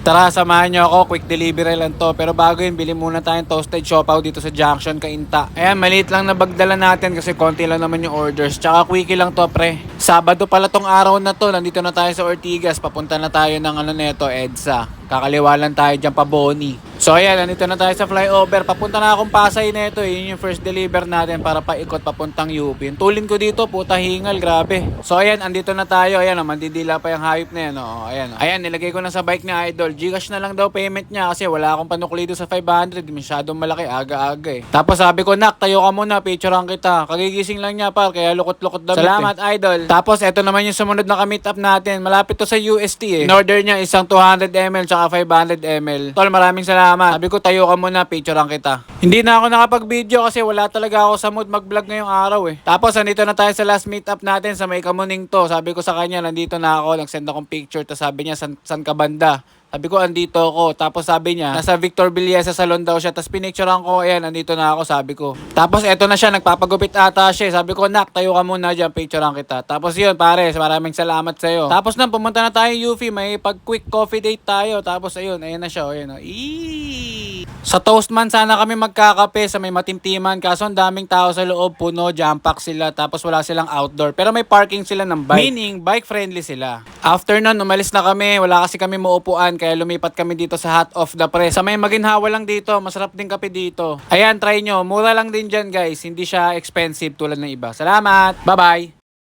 Tara, samahan nyo ako. Quick delivery lang to. Pero bago yun, bili muna tayong toasted siopaw dito sa Junction, Cainta. Ayan, maliit lang na bagdala natin kasi konti lang naman yung orders. Tsaka quickie lang to, pre. Sabado pala tong araw na to. Nandito na tayo sa Ortigas. Papunta na tayo ng neto, EDSA. Kakaliwa lang tayo dyan pa Boni. So ayan, nandito na tayo sa flyover. Papunta na akong Pasay neto. Yun yung first deliver natin para paikot papuntang UP. Yung tulin ko dito, puta hingal, grabe. So ayan, andito na tayo. Ayan, mandidila pa yung hype na yan. Oh. Ayan, oh. Ayan, nilagay ko na sa bike ni Idol. Gcash na lang daw payment niya kasi wala akong panukli doon sa 500. Masyadong malaki, aga-aga eh. Tapos sabi ko, nak, tayo ka muna, picturean kita. Kagigising lang niya par, kaya lukot-lukot damit. Salamat, Idol. Tapos eto naman yung sumunod na ka-meet up natin. Malapit to sa UST eh. In order niya isang 200 ml tsaka 500 ml. Tol, maraming salamat. Sabi ko, tayo ka muna, picturean kita. Hindi na ako nakapag-video kasi wala talaga ako sa mood mag-vlog ngayong araw eh. Tapos andito na tayo sa last meet up natin sa May Kamuning to. Sabi ko sa kanya, nandito na ako. Nag-send akong picture. Tapos sabi niya, san ka banda? Sabi ko, andito ako. Tapos sabi niya, nasa Victor Villesa salon daw siya. Tapos pinicturean ko, ayan, andito na ako, sabi ko. Tapos eto na siya, nagpapagupit ata siya. Sabi ko, nak, tayo ka muna dyan, picturean kita. Tapos yun, pare, maraming salamat sa'yo. Tapos nang pumunta na tayo UV, may pag-quick coffee date tayo. Tapos ayun, ayan na siya, ayan. Sa Toastman sana kami magkakape sa may matimtiman. Kaso ang daming tao sa loob, puno, jam-pack sila. Tapos wala silang outdoor. Pero may parking sila ng bike. Meaning, bike-friendly sila. After nun, umalis na kami. Wala kasi kami maupuan. Kaya lumipat kami dito sa Hot of the Press. Sa may maginhawa lang dito. Masarap din kape dito. Ayan, try nyo. Mura lang din dyan, guys. Hindi siya expensive tulad ng iba. Salamat! Bye-bye!